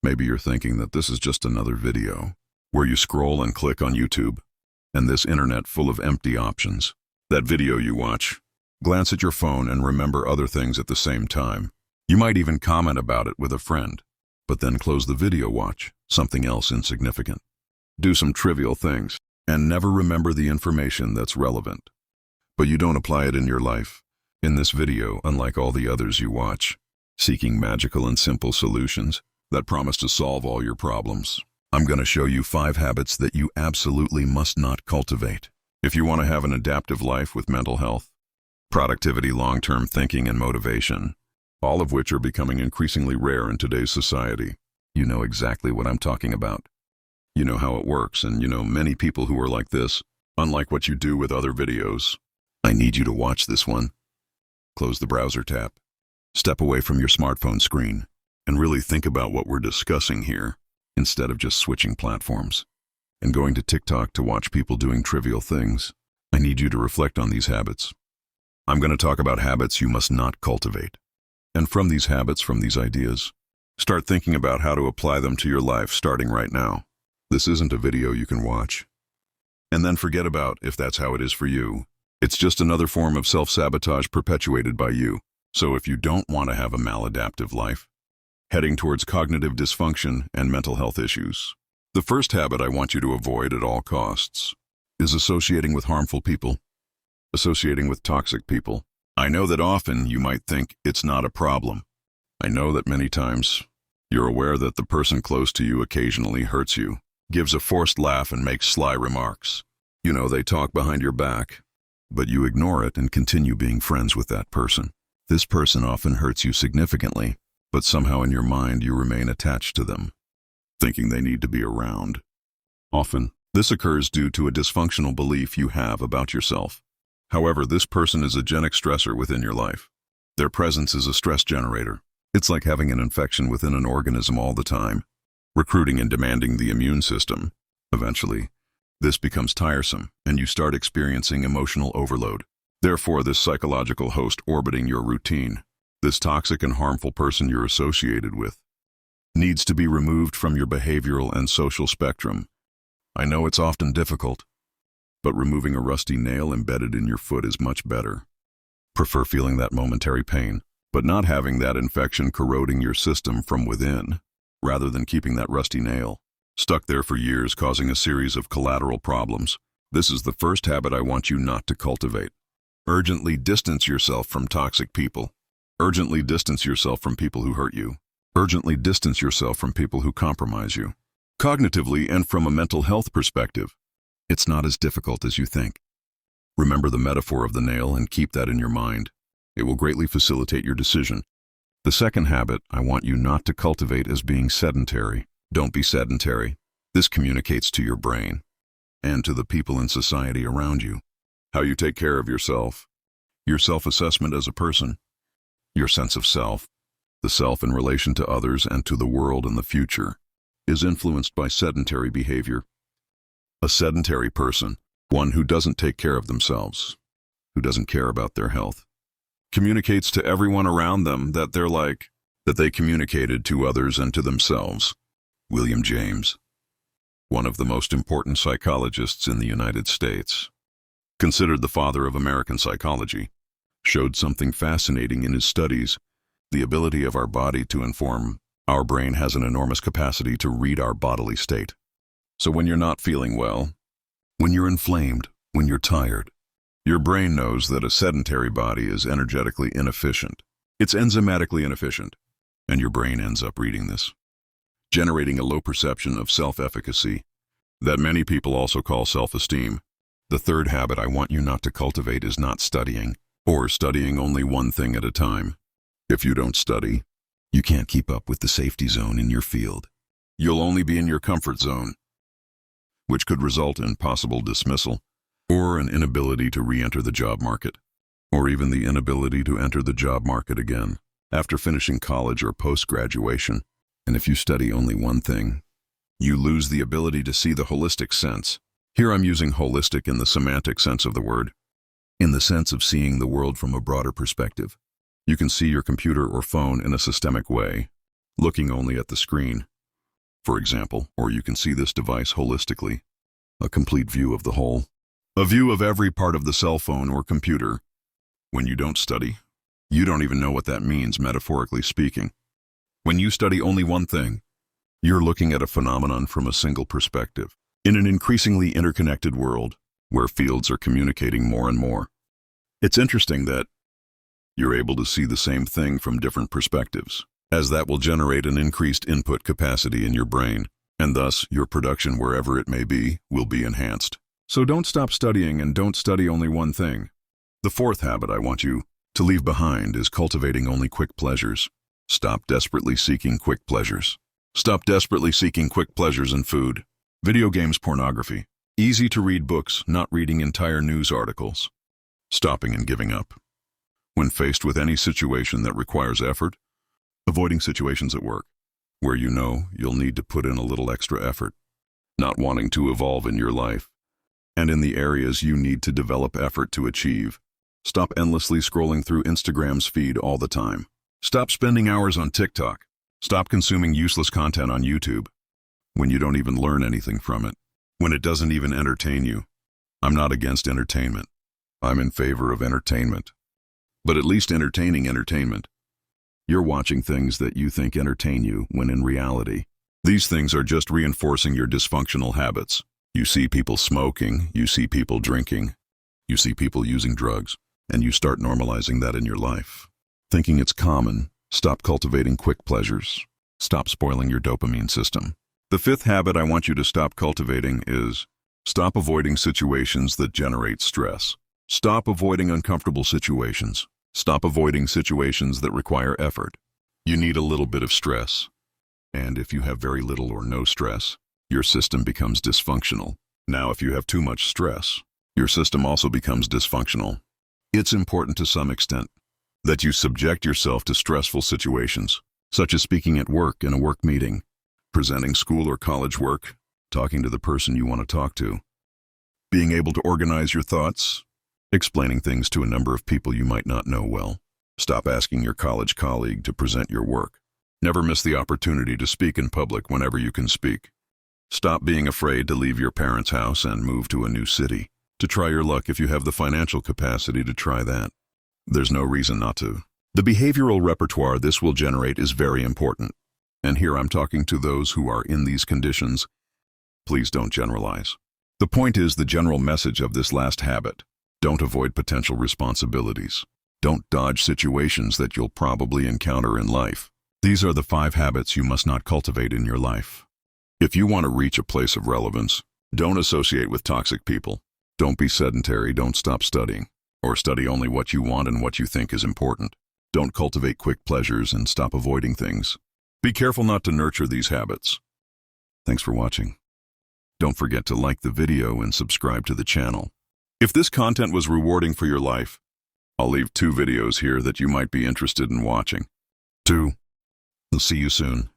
Maybe you're thinking that this is just another video, where you scroll and click on YouTube, and this internet full of empty options. That video you watch, glance at your phone and remember other things at the same time. You might even comment about it with a friend, but then close the video, watch something else insignificant. Do some trivial things, and never remember the information that's relevant. But you don't apply it in your life. In this video, unlike all the others you watch, seeking magical and simple solutions that promise to solve all your problems, I'm going to show you 5 habits that you absolutely must not cultivate if you want to have an adaptive life with mental health, productivity, long-term thinking, and motivation, all of which are becoming increasingly rare in today's society. You know exactly what I'm talking about. You know how it works, and you know many people who are like this, unlike what you do with other videos. I need you to watch this one. Close the browser tab. Step away from your smartphone screen and really think about what we're discussing here, instead of just switching platforms and going to TikTok to watch people doing trivial things. I need you to reflect on these habits. I'm going to talk about habits you must not cultivate. And from these habits, from these ideas, start thinking about how to apply them to your life starting right now. This isn't a video you can watch and then forget about if that's how it is for you. It's just another form of self-sabotage perpetuated by you. So if you don't want to have a maladaptive life, heading towards cognitive dysfunction and mental health issues, the first habit I want you to avoid at all costs is associating with harmful people, associating with toxic people. I know that often you might think it's not a problem. I know that many times you're aware that the person close to you occasionally hurts you, gives a forced laugh, and makes sly remarks. You know they talk behind your back, but you ignore it and continue being friends with that person. This person often hurts you significantly, but somehow in your mind you remain attached to them, thinking they need to be around. Often, this occurs due to a dysfunctional belief you have about yourself. However, this person is a genic stressor within your life. Their presence is a stress generator. It's like having an infection within an organism all the time, recruiting and demanding the immune system. Eventually, this becomes tiresome, and you start experiencing emotional overload. Therefore, this psychological host orbiting your routine, this toxic and harmful person you're associated with, needs to be removed from your behavioral and social spectrum. I know it's often difficult, but removing a rusty nail embedded in your foot is much better. Prefer feeling that momentary pain, but not having that infection corroding your system from within, rather than keeping that rusty nail stuck there for years, causing a series of collateral problems. This is the first habit I want you not to cultivate. Urgently distance yourself from toxic people. Urgently distance yourself from people who hurt you. Urgently distance yourself from people who compromise you. Cognitively and from a mental health perspective, it's not as difficult as you think. Remember the metaphor of the nail and keep that in your mind. It will greatly facilitate your decision. The second habit I want you not to cultivate is being sedentary. Don't be sedentary. This communicates to your brain and to the people in society around you how you take care of yourself, your self-assessment as a person, your sense of self, the self in relation to others and to the world and the future, is influenced by sedentary behavior. A sedentary person, one who doesn't take care of themselves, who doesn't care about their health, communicates to everyone around them that they're like, that they communicated to others and to themselves. William James, one of the most important psychologists in the United States, considered the father of American psychology, showed something fascinating in his studies. The ability of our body to inform. Our brain has an enormous capacity to read our bodily state. So when you're not feeling well, when you're inflamed, when you're tired, your brain knows that a sedentary body is energetically inefficient. It's enzymatically inefficient, and your brain ends up reading this, generating a low perception of self-efficacy that many people also call self-esteem. The third habit I want you not to cultivate is not studying, or studying only one thing at a time. If you don't study, you can't keep up with the safety zone in your field. You'll only be in your comfort zone, which could result in possible dismissal, or an inability to re-enter the job market, or even the inability to enter the job market again after finishing college or post-graduation. And if you study only one thing, you lose the ability to see the holistic sense. Here I'm using holistic in the semantic sense of the word, in the sense of seeing the world from a broader perspective. You can see your computer or phone in a systemic way, looking only at the screen. for example, or you can see this device holistically, a complete view of the whole, a view of every part of the cell phone or computer. When you don't study, you don't even know what that means, metaphorically speaking. When you study only one thing, you're looking at a phenomenon from a single perspective. In an increasingly interconnected world, where fields are communicating more and more, it's interesting that you're able to see the same thing from different perspectives, as that will generate an increased input capacity in your brain, and thus your production, wherever it may be, will be enhanced. So don't stop studying and don't study only one thing. The fourth habit I want you to leave behind is cultivating only quick pleasures. Stop desperately seeking quick pleasures. Stop desperately seeking quick pleasures in food, video games, pornography, easy-to-read books, not reading entire news articles. Stopping and giving up. When faced with any situation that requires effort, avoiding situations at work, where you know you'll need to put in a little extra effort, not wanting to evolve in your life, and in the areas you need to develop effort to achieve. Stop endlessly scrolling through Instagram's feed all the time. Stop spending hours on TikTok. Stop consuming useless content on YouTube when you don't even learn anything from it, when it doesn't even entertain you. I'm not against entertainment. I'm in favor of entertainment. But at least entertaining entertainment. You're watching things that you think entertain you, when in reality, these things are just reinforcing your dysfunctional habits. You see people smoking, you see people drinking, you see people using drugs, and you start normalizing that in your life. Thinking it's common, stop cultivating quick pleasures. Stop spoiling your dopamine system. The fifth habit I want you to stop cultivating is stop avoiding situations that generate stress. Stop avoiding uncomfortable situations. Stop avoiding situations that require effort. You need a little bit of stress. And if you have very little or no stress, your system becomes dysfunctional. Now, if you have too much stress, your system also becomes dysfunctional. It's important to some extent that you subject yourself to stressful situations, such as speaking at work in a work meeting, presenting school or college work, talking to the person you want to talk to, being able to organize your thoughts, explaining things to a number of people you might not know well. Stop asking your college colleague to present your work. Never miss the opportunity to speak in public whenever you can speak. Stop being afraid to leave your parents' house and move to a new city, to try your luck if you have the financial capacity to try that. There's no reason not to. The behavioral repertoire this will generate is very important. And here I'm talking to those who are in these conditions. Please don't generalize. The point is the general message of this last habit. Don't avoid potential responsibilities. Don't dodge situations that you'll probably encounter in life. These are the 5 habits you must not cultivate in your life. If you want to reach a place of relevance, don't associate with toxic people. Don't be sedentary, don't stop studying, or study only what you want and what you think is important. Don't cultivate quick pleasures and stop avoiding things. Be careful not to nurture these habits. Thanks for watching. Don't forget to like the video and subscribe to the channel. If this content was rewarding for your life, I'll leave 2 videos here that you might be interested in watching. 2. I'll see you soon.